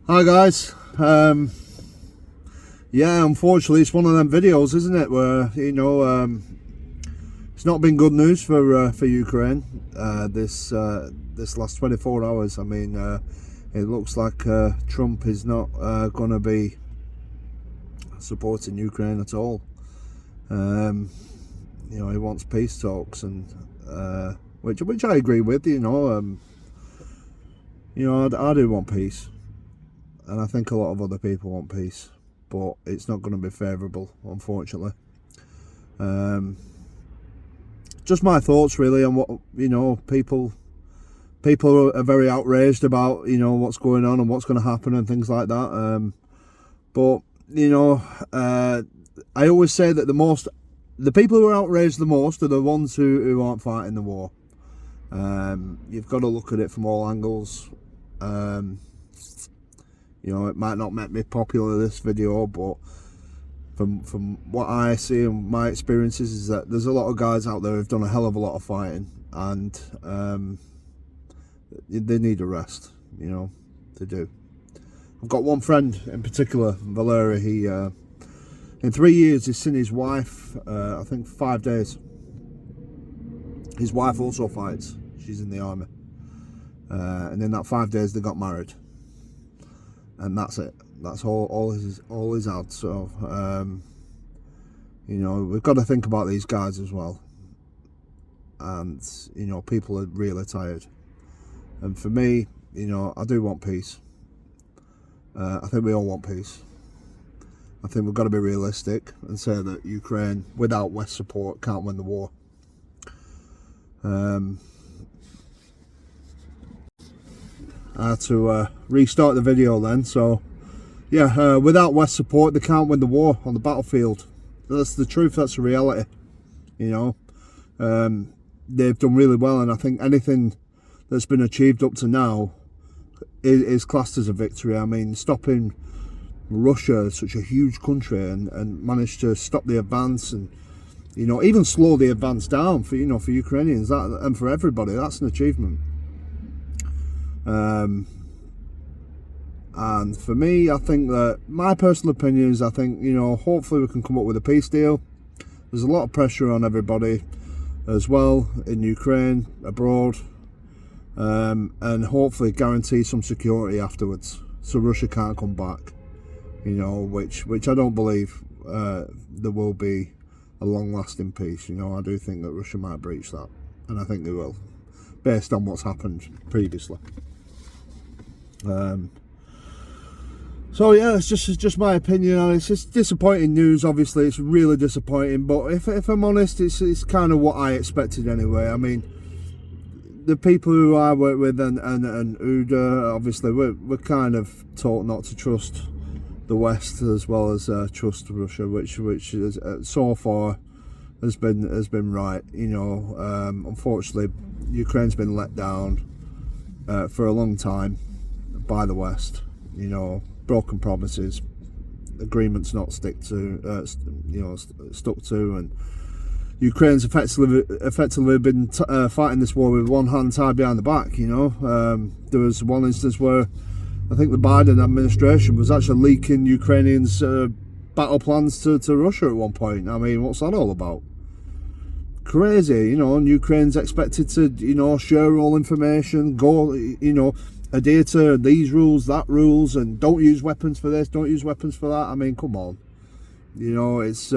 Hi guys. Yeah, unfortunately it's one of them videos, isn't it, where it's not been good news for Ukraine this last 24 hours. I mean, it looks like Trump is not going to be supporting Ukraine at all. He wants peace talks, and which I agree with. I do want peace. And I think a lot of other people want peace, but it's not going to be favourable, unfortunately. Just my thoughts really on what people are very outraged about what's going on and what's going to happen and things like that. But I always say that the people who are outraged the most are the ones who aren't fighting the war. You've got to look at it from all angles. It might not make me popular, this video, but from what I see and my experiences is that there's a lot of guys out there who've done a hell of a lot of fighting, and they need a rest. They do. I've got one friend in particular, Valeria. He in 3 years he's seen his wife, I think 5 days. His wife also fights. She's in the army, and in that 5 days they got married. And that's it. That's all he's had. So we've got to think about these guys as well. And people are really tired. And for me, I do want peace. I think we all want peace. I think we've got to be realistic and say that Ukraine, without West support, can't win the war. I had to restart the video then. So yeah, without West support they can't win the war on the battlefield. That's the truth, that's the reality. They've done really well, and I think anything that's been achieved up to now is classed as a victory. I mean, stopping Russia, such a huge country, and managed to stop the advance, and even slow the advance down for for Ukrainians, and for everybody, that's an achievement. And for me, I think that my personal opinion is, I think hopefully we can come up with a peace deal. There's a lot of pressure on everybody as well in Ukraine, abroad, and hopefully guarantee some security afterwards, so Russia can't come back. Which I don't believe there will be a long-lasting peace. I do think that Russia might breach that, and I think they will, based on what's happened previously. So yeah, it's just my opinion, and it's just disappointing news. Obviously, it's really disappointing. But if I'm honest, it's kind of what I expected anyway. I mean, the people who I work with and Uda, obviously, we're kind of taught not to trust the West as well as trust Russia, which is, so far has been right. Unfortunately, Ukraine's been let down for a long time by the West. Broken promises, agreements not stuck to, and Ukraine's effectively been fighting this war with one hand tied behind the back. There was one instance where I think the Biden administration was actually leaking Ukrainians' battle plans to Russia at one point. I mean, what's that all about? Crazy, and Ukraine's expected to, share all information, go, adhere to these rules, that rules, and don't use weapons for this, don't use weapons for that. I mean, come on. It's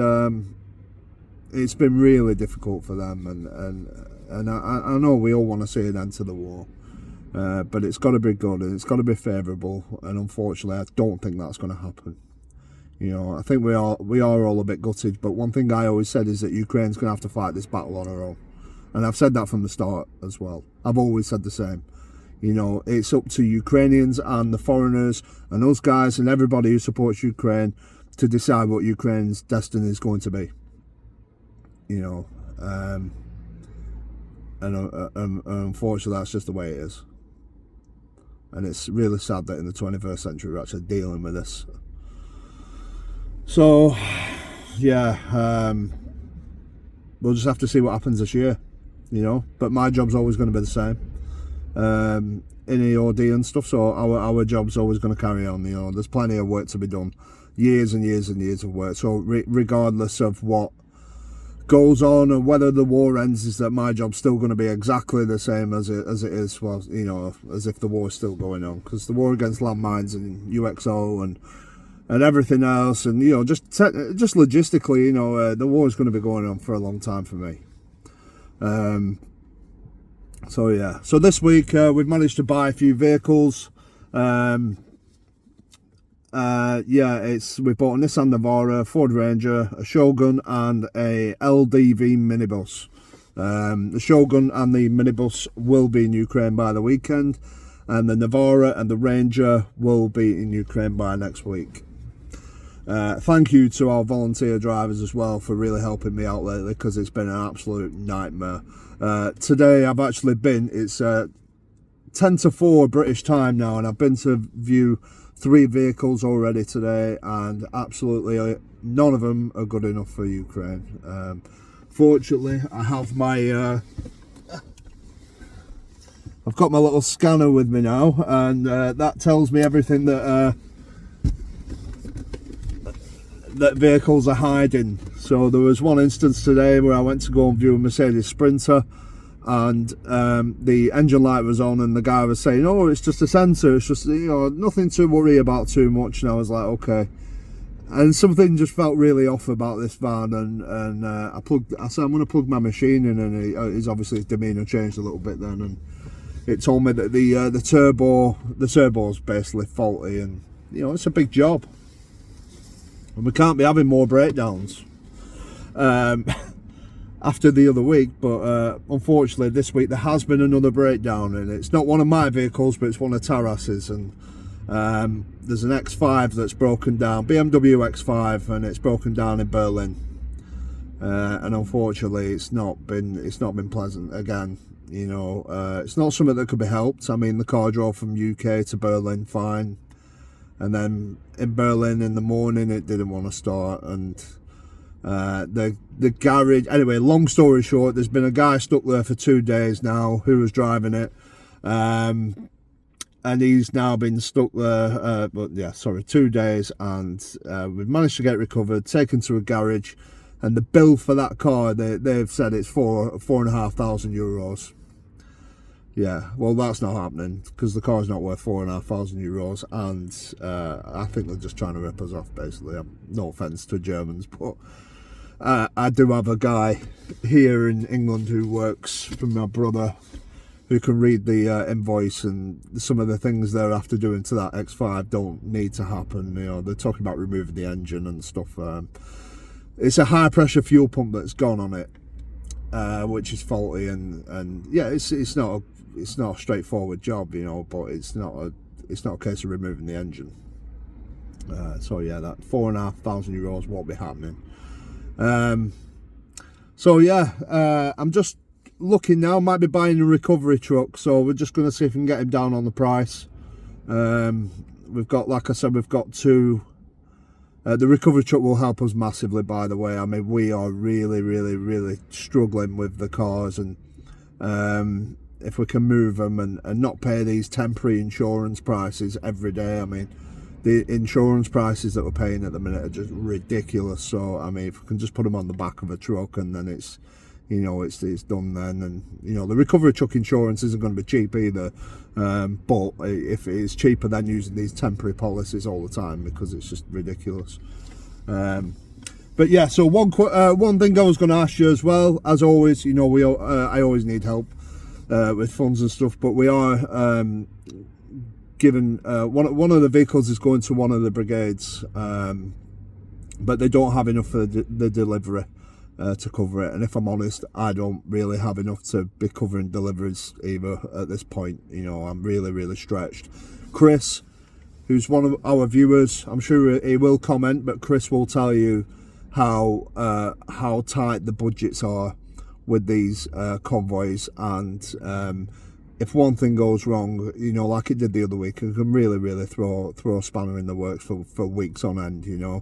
been really difficult for them, and I know we all want to see an end to the war, but it's got to be good and it's got to be favourable. And unfortunately, I don't think that's going to happen. I think we are all a bit gutted. But one thing I always said is that Ukraine's going to have to fight this battle on her own, and I've said that from the start as well. I've always said the same. It's up to Ukrainians and the foreigners and us guys and everybody who supports Ukraine to decide what Ukraine's destiny is going to be. And unfortunately, that's just the way it is. And it's really sad that in the 21st century we're actually dealing with this. So, yeah, we'll just have to see what happens this year. But my job's always going to be the same. in EOD and stuff. So our job's always going to carry on. You know, there's plenty of work to be done, years and years and years of work. So regardless of what goes on and whether the war ends, is that my job's still going to be exactly the same as it is, well, you know, as if the war's still going on, because the war against landmines and UXO and everything else, and you know, just logistically, you know, the war is going to be going on for a long time for me. So yeah, so this week we've managed to buy a few vehicles. Yeah, we bought a Nissan Navara, a Ford Ranger, a Shogun, and a LDV minibus. The Shogun and the minibus will be in Ukraine by the weekend, and the Navara and the Ranger will be in Ukraine by next week. Thank you to our volunteer drivers as well for really helping me out lately, because it's been an absolute nightmare. Today I've actually been, it's 10 to 4 British time now, and I've been to view 3 vehicles already today, and absolutely none of them are good enough for Ukraine. Fortunately, I have my I've got my little scanner with me now, and that tells me everything that vehicles are hiding. So there was one instance today where I went to go and view a Mercedes Sprinter, and the engine light was on, and the guy was saying, oh, it's just a sensor, it's just, you know, nothing to worry about too much. And I was like, okay. And something just felt really off about this van, and I said, I'm going to plug my machine in, and his demeanour changed a little bit then, and it told me that the turbo's basically faulty, and you know, it's a big job, and we can't be having more breakdowns after the other week. But unfortunately this week there has been another breakdown, and it's not one of my vehicles, but it's one of Taras's, and there's an X5 that's broken down, BMW X5, and it's broken down in Berlin, and unfortunately it's not been pleasant again. You know, it's not something that could be helped. I mean, the car drove from UK to Berlin fine, and then in Berlin in the morning it didn't want to start, and the garage, anyway, long story short, there's been a guy stuck there for 2 days now who was driving it, and he's now been stuck there, 2 days, and we've managed to get it recovered, taken to a garage, and the bill for that car, they've said it's €4,500. Yeah, well, that's not happening, because the car's not worth €4,500, and I think they're just trying to rip us off, basically. No offence to Germans, but I do have a guy here in England who works for my brother, who can read the invoice, and some of the things they're after doing to that X5 don't need to happen. You know, they're talking about removing the engine and stuff. It's a high pressure fuel pump that's gone on it, which is faulty, and yeah, it's not a straightforward job, you know, but it's not a case of removing the engine. So yeah, that €4,500 won't be happening. So yeah, I'm just looking now, might be buying a recovery truck, so we're just going to see if we can get him down on the price. We've got, like I said, we've got 2. The recovery truck will help us massively, by the way. I mean, we are really struggling with the cars, and if we can move them and not pay these temporary insurance prices every day. I mean, the insurance prices that we're paying at the minute are just ridiculous. So I mean, if we can just put them on the back of a truck, and then it's, you know, it's done then. And you know, the recovery truck insurance isn't going to be cheap either, but if it's cheaper than using these temporary policies all the time, because it's just ridiculous. But yeah, so one thing I was going to ask you as well, as always, you know, I always need help with funds and stuff, but we are given one of the vehicles is going to one of the brigades, but they don't have enough for the delivery to cover it. And if I'm honest, I don't really have enough to be covering deliveries either at this point. You know, I'm really stretched. Chris, who's one of our viewers, I'm sure he will comment, but Chris will tell you how tight the budgets are with these convoys, and if one thing goes wrong, you know, like it did the other week, it can really throw a spanner in the works for weeks on end, you know.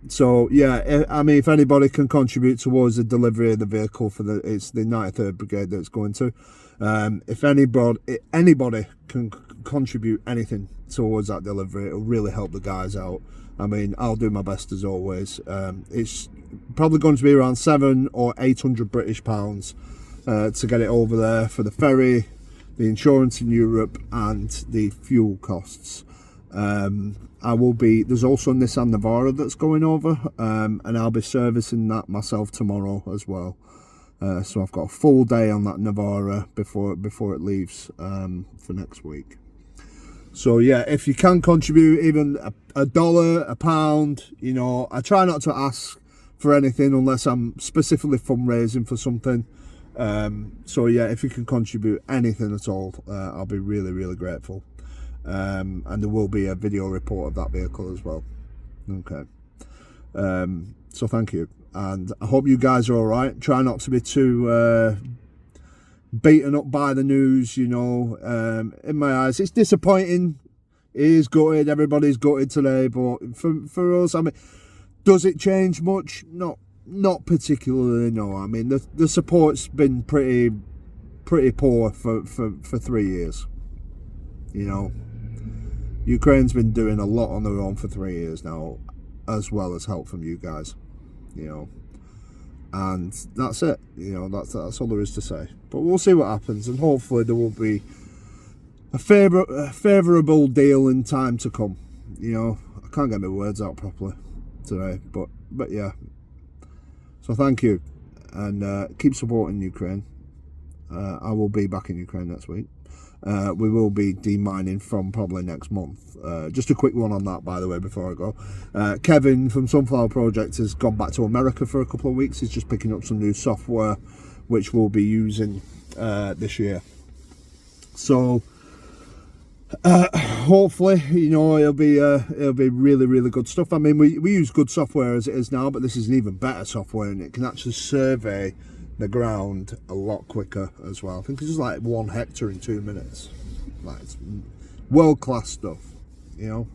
So yeah, I mean, if anybody can contribute towards the delivery of the vehicle it's the 93rd Brigade that it's going to, If anybody can contribute anything towards that delivery, it'll really help the guys out. I mean, I'll do my best as always. It's probably going to be around £700 or £800 to get it over there for the ferry, the insurance in Europe, and the fuel costs. There's also Nissan Navara that's going over, and I'll be servicing that myself tomorrow as well. So I've got a full day on that Navara before it leaves for next week. So yeah, if you can contribute even a dollar, a pound, you know, I try not to ask for anything unless I'm specifically fundraising for something. So yeah, if you can contribute anything at all, I'll be really, really grateful. And there will be a video report of that vehicle as well. Okay. So thank you, and I hope you guys are all right. Try not to be too beaten up by the news, you know. In my eyes, it's disappointing. It is gutted. Everybody's gutted today, but for us, I mean, does it change much? Not particularly. No. I mean, the support's been pretty poor for 3 years. You know, Ukraine's been doing a lot on their own for 3 years now, as well as help from you guys. You know, and that's it. You know, that's all there is to say. But we'll see what happens, and hopefully there will be a favourable deal in time to come. You know, I can't get my words out properly today, but yeah. So thank you, and keep supporting Ukraine. I will be back in Ukraine next week. We will be demining from probably next month. Just a quick one on that, by the way, before I go. Kevin from Sunflower Project has gone back to America for a couple of weeks. He's just picking up some new software, which we'll be using this year. So hopefully, you know, it'll be really, really good stuff. I mean, we use good software as it is now, but this is an even better software, and it can actually survey the ground a lot quicker as well. I think it's just like 1 hectare in 2 minutes. Like, it's world-class stuff, you know.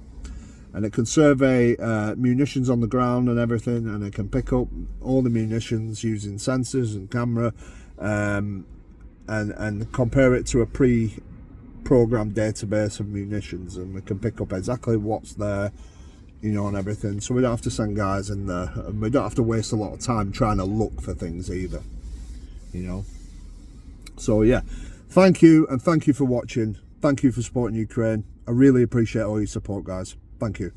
And it can survey munitions on the ground and everything, and it can pick up all the munitions using sensors and camera, and compare it to a pre-programmed database of munitions, and we can pick up exactly what's there, you know, and everything. So we don't have to send guys in there, and we don't have to waste a lot of time trying to look for things either. You know, so yeah, thank you, and thank you for watching. Thank you for supporting Ukraine. I really appreciate all your support, guys. Thank you.